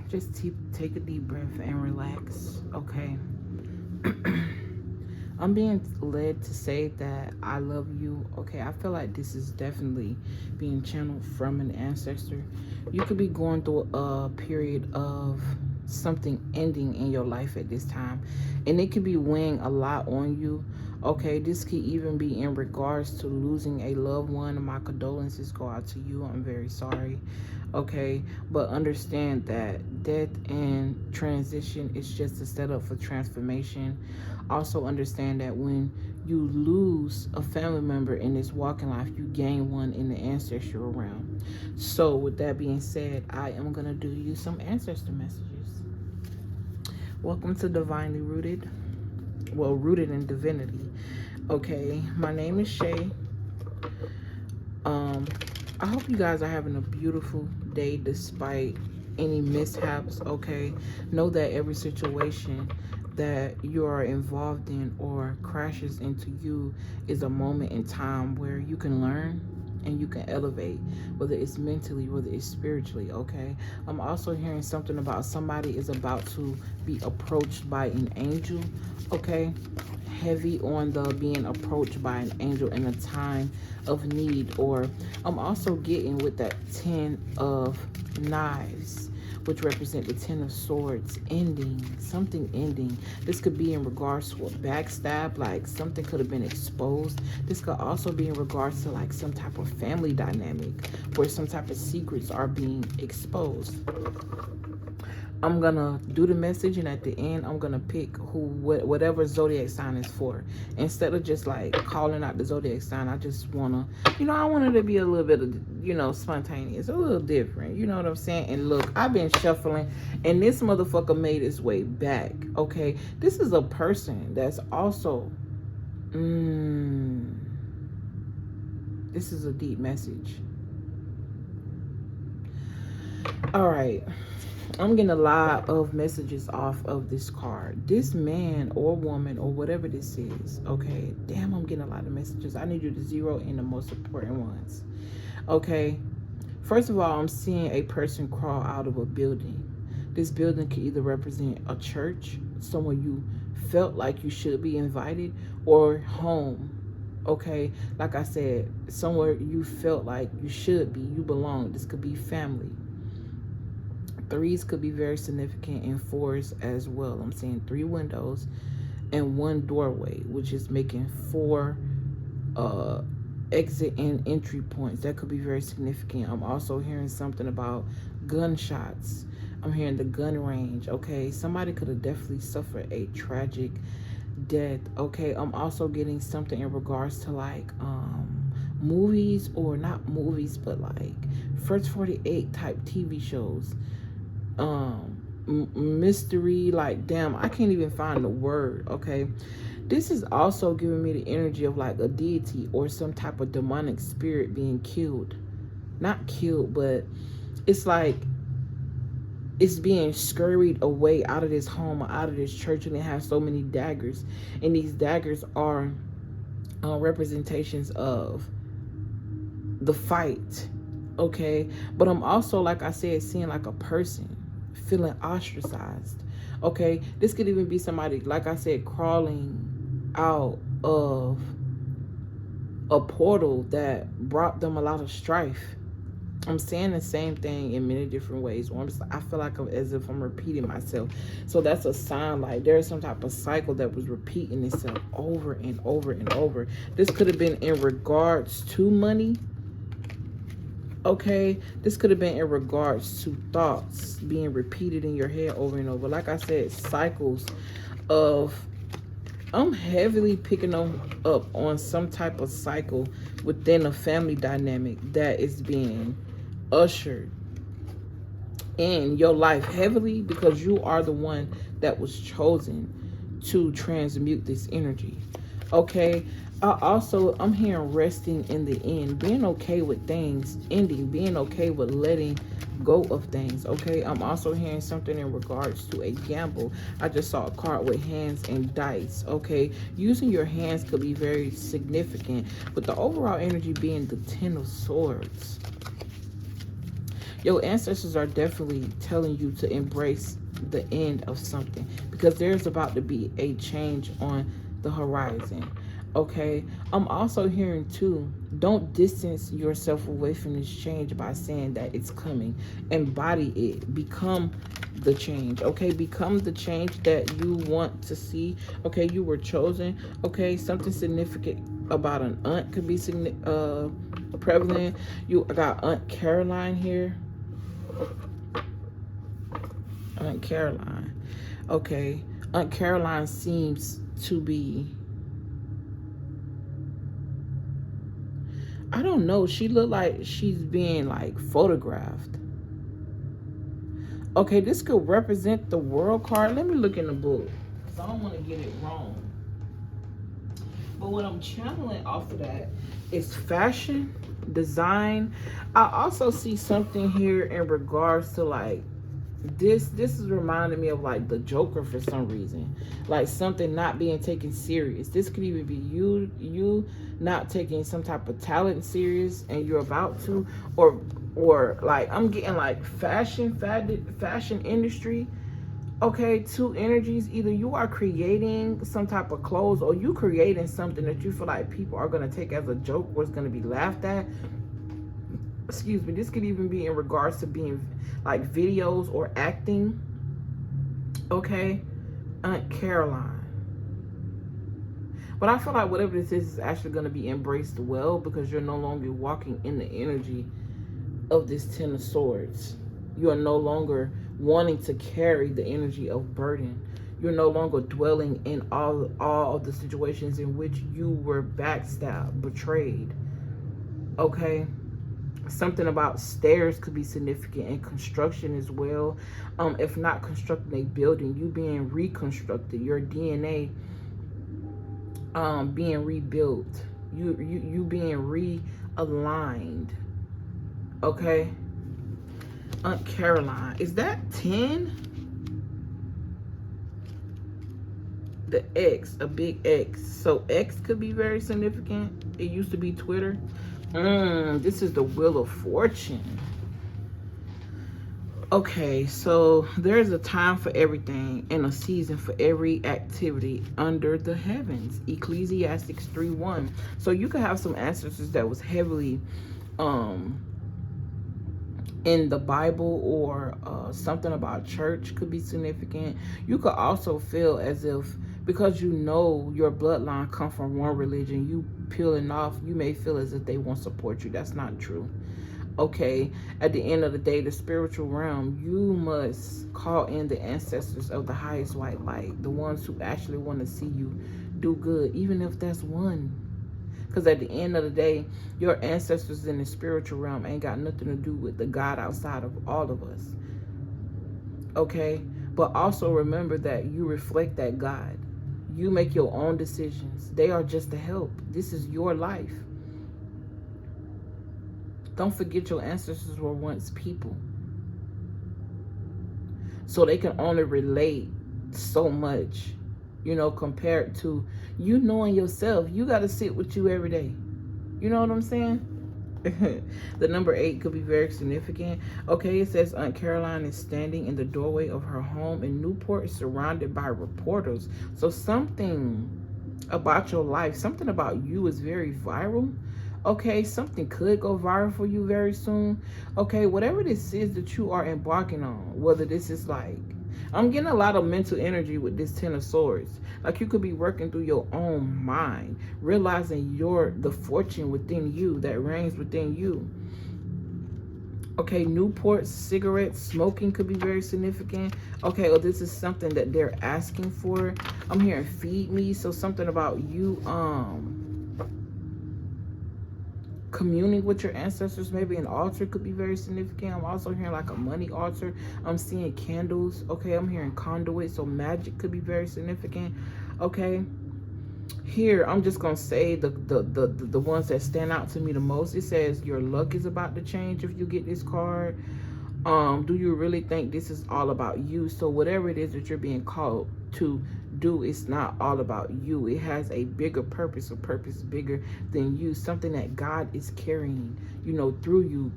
Just take a deep breath and relax, okay? I'm being led to say that I love you, okay? I feel like this is definitely being channeled from an ancestor. You could be going through a period of something ending in your life at this time, and it could be weighing a lot on you, okay? This could even be in regards to losing a loved one. My condolences go out to you. I'm very sorry, okay? But understand that death and transition is just a setup for transformation. Also understand that when you lose a family member in this walking life, you gain one in the ancestral realm. So with that being said, I am going to do you some ancestor messages. Welcome to Divinely Rooted. Well, rooted in divinity. Okay, my name is Shay. I hope you guys are having a beautiful day despite any mishaps, okay? Know that every situation that you are involved in or crashes into you is a moment in time where you can learn and you can elevate, whether it's mentally, whether it's spiritually, okay? I'm also hearing something about somebody is about to be approached by an angel, okay? Heavy on the being approached by an angel in a time of need. Or I'm also getting with that 10 of knives, which represent the 10 of swords, ending, something ending. This could be in regards to a backstab, like something could have been exposed. This could also be in regards to like some type of family dynamic where some type of secrets are being exposed. I'm gonna do the message, and at the end I'm gonna pick whatever zodiac sign is for. Instead of just like calling out the zodiac sign, I just wanna, I want it to be a little bit of, spontaneous, a little different. You know what I'm saying? And look, I've been shuffling, and this motherfucker made his way back. Okay, this is a person that's also. This is a deep message. All right. I'm getting a lot of messages off of this card. This man or woman or whatever this is, okay? Damn, I'm getting a lot of messages. I need you to zero in the most important ones, okay? First of all, I'm seeing a person crawl out of a building. This building could either represent a church, somewhere you felt like you should be invited, or home, okay? Like I said, somewhere you felt like you should be, you belong. This could be family. Threes could be very significant, in fours as well. I'm seeing 3 windows and 1 doorway, which is making 4 exit and entry points. That could be very significant. I'm also hearing something about gunshots. I'm hearing the gun range, okay? Somebody could have definitely suffered a tragic death, okay? I'm also getting something in regards to like movies, or not movies, but like First 48 type TV shows. Mystery, like, damn, I can't even find the word, okay? This is also giving me the energy of like a deity or some type of demonic spirit being killed. Not killed, but it's like it's being scurried away out of this home or out of this church, and it has so many daggers, and these daggers are representations of the fight, okay? But I'm also, like I said, seeing like a person feeling ostracized, okay? This could even be somebody, like I said, crawling out of a portal that brought them a lot of strife. I'm saying the same thing in many different ways. I feel like as if I'm repeating myself. So that's a sign like there's some type of cycle that was repeating itself over and over and over. This could have been in regards to money. Okay, this could have been in regards to thoughts being repeated in your head over and over. Like I said, cycles of, I'm heavily picking up on some type of cycle within a family dynamic that is being ushered in your life heavily, because you are the one that was chosen to transmute this energy, okay? I'm hearing resting in the end, being okay with things ending, being okay with letting go of things, okay? I'm also hearing something in regards to a gamble. I just saw a card with hands and dice, okay? Using your hands could be very significant, but the overall energy being the 10 of swords. Your ancestors are definitely telling you to embrace the end of something, because there's about to be a change on the horizon. Okay, I'm also hearing too, don't distance yourself away from this change by saying that it's coming. Embody it. Become the change. Okay, become the change that you want to see. Okay, you were chosen. Okay, something significant about an aunt could be prevalent. I got Aunt Caroline here. Aunt Caroline. Okay, Aunt Caroline seems to be, I don't know, she looked like she's being like photographed. Okay, this could represent the world card. Let me look in the book, because I don't want to get it wrong. But what I'm channeling off of that is fashion, design. I also see something here in regards to like this is reminding me of like the Joker for some reason, like something not being taken serious. This could even be you not taking some type of talent serious and you're about to, or like I'm getting like fashion industry. Okay, two energies. Either you are creating some type of clothes, or you creating something that you feel like people are going to take as a joke or it's going to be laughed at. Excuse me. This could even be in regards to being like videos or acting. Okay, Aunt Caroline. But I feel like whatever this is actually going to be embraced well, because you're no longer walking in the energy of this Ten of Swords. You are no longer wanting to carry the energy of burden. You're no longer dwelling in all of the situations in which you were backstabbed, betrayed. Okay? Something about stairs could be significant, and construction as well. If not constructing a building, you being reconstructed, your DNA being rebuilt, you being realigned. Okay? Aunt Caroline, is that 10? The X, a big X. So X could be very significant. It used to be Twitter. This is the Wheel of Fortune. Okay, so there's a time for everything and a season for every activity under the heavens. Ecclesiastes 3:1. So you could have some ancestors that was heavily in the Bible, or something about church could be significant. You could also feel as if, because you know your bloodline come from one religion, you peeling off, you may feel as if they won't support you. That's not true. Okay, at the end of the day, the spiritual realm, you must call in the ancestors of the highest white light, the ones who actually want to see you do good, even if that's one. Because at the end of the day, your ancestors in the spiritual realm ain't got nothing to do with the God outside of all of us. Okay? But also remember that you reflect that God. You make your own decisions. They are just a help. This is your life. Don't forget your ancestors were once people. So they can only relate so much, compared to you knowing yourself. You got to sit with you every day. You know what I'm saying? The number 8 could be very significant. Okay, it says Aunt Caroline is standing in the doorway of her home in Newport, surrounded by reporters. So something about your life, something about you is very viral. Okay, something could go viral for you very soon. Okay, whatever this is that you are embarking on, whether this is like, I'm getting a lot of mental energy with this Ten of Swords. Like you could be working through your own mind, realizing the fortune within you that reigns within you. Okay, Newport, cigarettes, smoking could be very significant. Okay, this is something that they're asking for. I'm hearing feed me, so something about you communing with your ancestors. Maybe an altar could be very significant. I'm also hearing like a money altar. I'm seeing candles. Okay, I'm hearing conduit, so magic could be very significant. Okay, here I'm just gonna say the ones that stand out to me the most. It says your luck is about to change if you get this card. Do you really think this is all about you? So whatever it is that you're being called to do, it's not all about you. It has a bigger purpose, a purpose bigger than you, something that God is carrying, through you.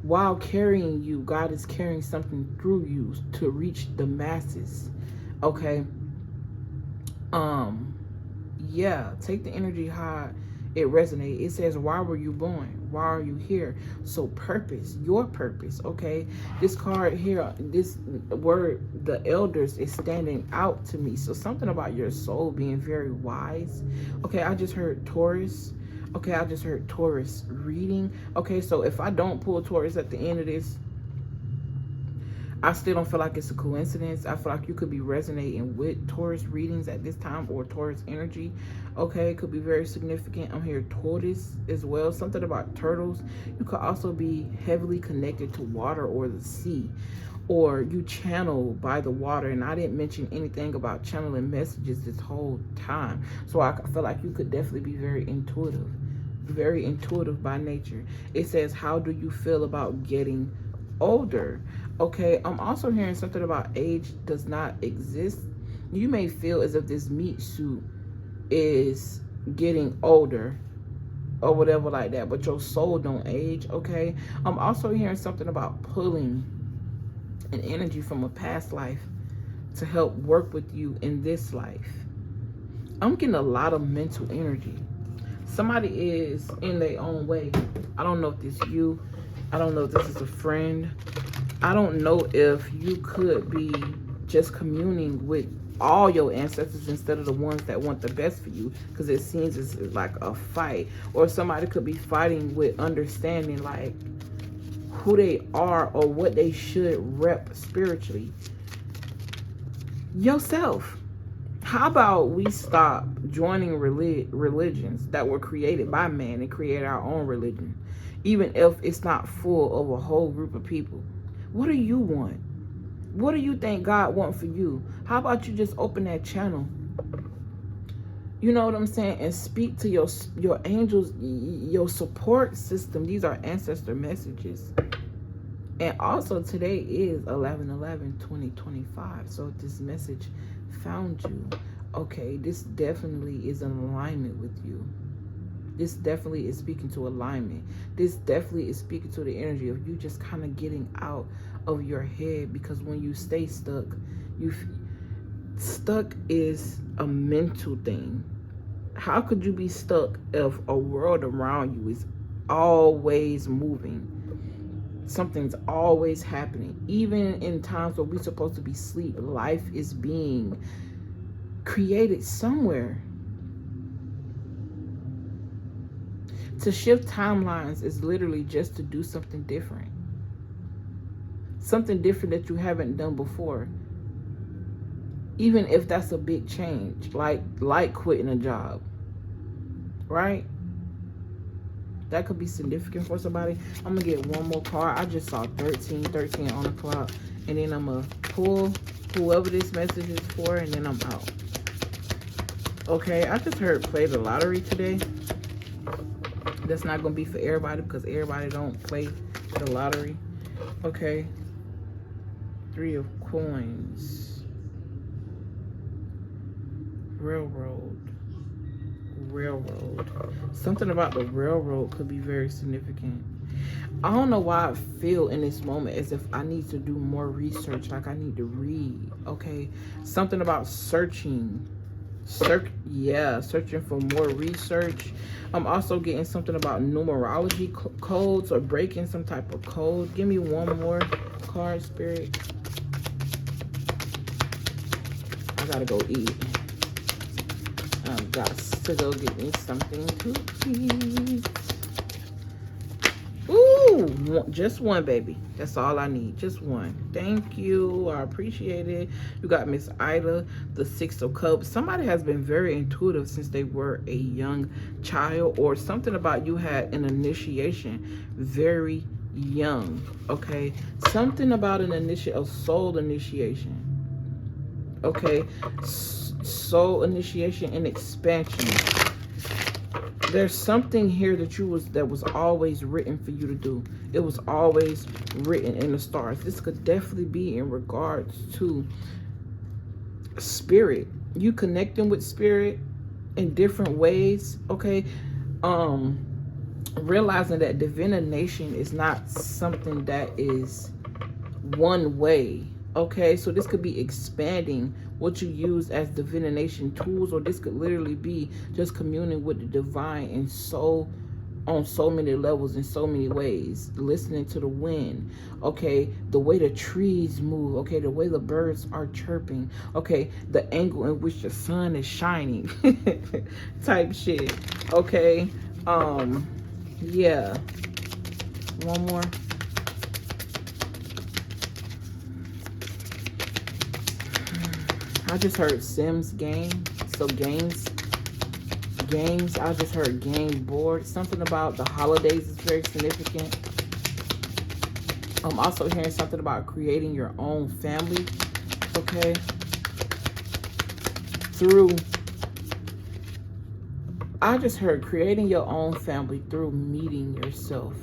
while carrying you, God is carrying something through you to reach the masses. Okay. Yeah, take the energy high. It resonates. It says, why were you born? Why are you here? So purpose, your purpose. Okay. This card here, this word, the elders, is standing out to me. So something about your soul being very wise. Okay. I just heard Taurus. Okay. I just heard Taurus reading. Okay. So if I don't pull Taurus at the end of this, I still don't feel like it's a coincidence. I feel like you could be resonating with Taurus readings at this time, or Taurus energy. Okay, it could be very significant. I'm here tortoise as well. Something about turtles. You could also be heavily connected to water or the sea, or you channel by the water. And I didn't mention anything about channeling messages this whole time. So I feel like you could definitely be very intuitive by nature. It says, how do you feel about getting older? Okay, I'm also hearing something about age does not exist. You may feel as if this meat suit is getting older or whatever like that, but your soul don't age. Okay, I'm also hearing something about pulling an energy from a past life to help work with you in this life. I'm getting a lot of mental energy. Somebody is in their own way. I don't know if this is you. I don't know if this is a friend. I don't know if you could be just communing with all your ancestors instead of the ones that want the best for you, because it seems it's like a fight. Or somebody could be fighting with understanding like who they are or what they should rep spiritually. Yourself. How about we stop joining religions that were created by man and create our own religion, even if it's not full of a whole group of people? What do you want? What do you think God wants for you? How about you just open that channel? You know what I'm saying? And speak to your angels, your support system. These are ancestor messages. And also today is 11/11/2025. So if this message found you, okay, this definitely is in alignment with you. This definitely is speaking to alignment. This definitely is speaking to the energy of you just kind of getting out of your head, because when you stay stuck, stuck is a mental thing. How could you be stuck if a world around you is always moving? Something's always happening. Even in times where we're supposed to be asleep, life is being created somewhere. To shift timelines is literally just to do something different. Something different that you haven't done before. Even if that's a big change, like quitting a job, right? That could be significant for somebody. I'm going to get one more card. I just saw 13 on the clock. And then I'm going to pull whoever this message is for, and then I'm out. Okay, I just heard play the lottery today. That's not going to be for everybody, because everybody don't play the lottery. Okay. 3 of coins. Railroad. Something about the railroad could be very significant. I don't know why I feel in this moment as if I need to do more research, like I need to read. Okay, something about searching for more research. I'm also getting something about numerology codes or breaking some type of code. Give me one more card, Spirit. I gotta go eat. I've got to go get me something to eat. Ooh, just one, baby. That's all I need. Just one. Thank you. I appreciate it. You got Miss Ida, the 6 of Cups. Somebody has been very intuitive since they were a young child, or something about you had an initiation very young. Okay, something about a soul initiation. Okay, soul initiation and expansion. There's something here that was always written for you to do. It was always written in the stars. This could definitely be in regards to spirit. You connecting with spirit in different ways. Okay. realizing that divination is not something that is one way. Okay, so this could be expanding what you use as divination tools, or this could literally be just communing with the divine and so on so many levels, in so many ways. Listening to the wind, okay, the way the trees move, okay, the way the birds are chirping, okay, the angle in which the sun is shining, type shit. Okay, yeah. One more. I just heard Sims game. So games. I just heard game board. Something about the holidays is very significant. I'm also hearing something about creating your own family. Okay. I just heard creating your own family through meeting yourself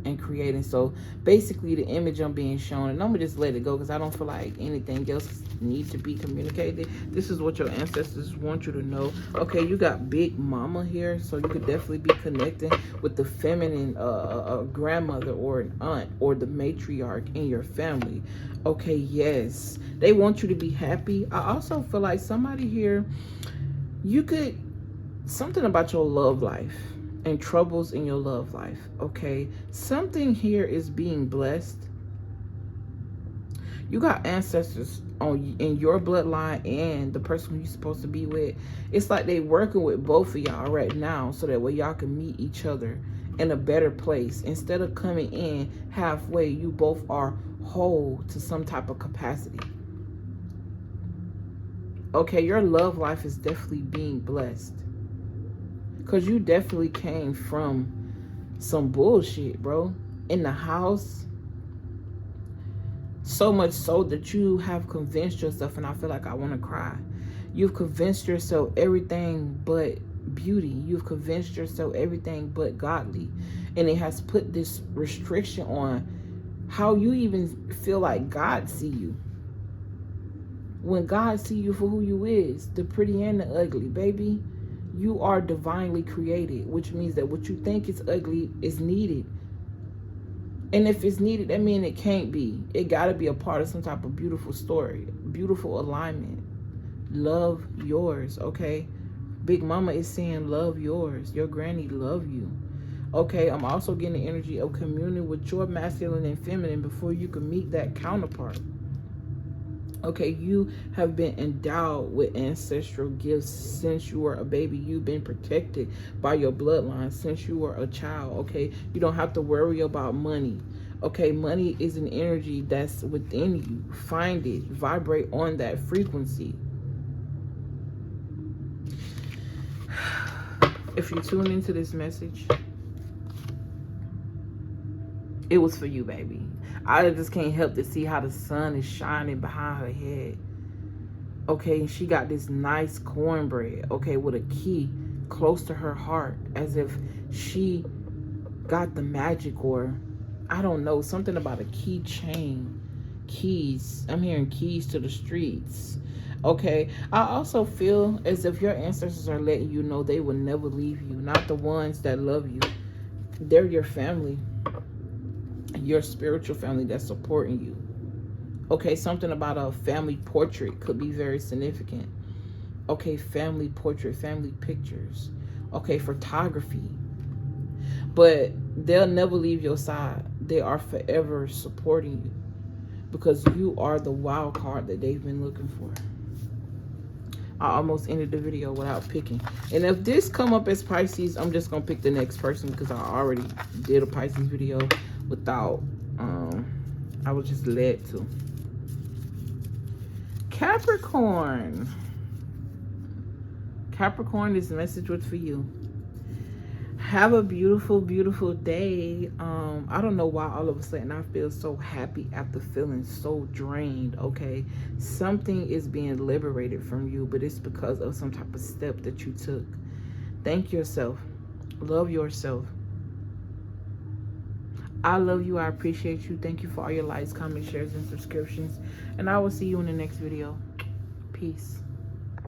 and creating. So basically the image I'm being shown, and I'm gonna just let it go because I don't feel like anything else needs to be communicated. This is what your ancestors want you to know. Okay, you got Big Mama here, so you could definitely be connecting with the feminine grandmother or an aunt or the matriarch in your family. Okay, yes, they want you to be happy. I also feel like somebody here, you could, something about your love life and troubles in your love life. Okay, something here is being blessed. You got ancestors on in your bloodline and the person who you're supposed to be with. It's like they working with both of y'all right now, so that way y'all can meet each other in a better place. Instead of coming in halfway, you both are whole to some type of capacity. Okay, your love life is definitely being blessed, because you definitely came from some bullshit, bro, in the house. So much so that you have convinced yourself, and I feel like I want to cry. You've convinced yourself everything but beauty. You've convinced yourself everything but godly. And it has put this restriction on how you even feel like God see you. When God see you for who you is, the pretty and the ugly, baby. You are divinely created, which means that what you think is ugly is needed. And if it's needed, that means it can't be. It got to be a part of some type of beautiful story, beautiful alignment. Love yours, okay? Big Mama is saying love yours. Your granny love you. Okay, I'm also getting the energy of communing with your masculine and feminine before you can meet that counterpart. Okay, you have been endowed with ancestral gifts since you were a baby. You've been protected by your bloodline since you were a child. Okay, you don't have to worry about money. Okay, money is an energy that's within you. Find it, vibrate on that frequency. If you tune into this message, it was for you, baby. I just can't help to see how the sun is shining behind her head. Okay, and she got this nice cornbread, okay, with a key close to her heart, as if she got the magic, or I don't know, something about a keychain. Keys. I'm hearing keys to the streets. Okay, I also feel as if your ancestors are letting you know they will never leave you. Not the ones that love you. They're your family. Your spiritual family that's supporting you. Okay, something about a family portrait could be very significant. Okay, family portrait, family pictures. Okay, photography. But they'll never leave your side. They are forever supporting you, because you are the wild card that they've been looking for. I almost ended the video without picking. And if this come up as Pisces, I'm just going to pick the next person, because I already did a Pisces video without, I was just led to. Capricorn. Capricorn, this message was for you. Have a beautiful, beautiful day. I don't know why all of a sudden I feel so happy after feeling so drained, okay? Something is being liberated from you, but it's because of some type of step that you took. Thank yourself. Love yourself. I love you. I appreciate you. Thank you for all your likes, comments, shares, and subscriptions. And I will see you in the next video. Peace.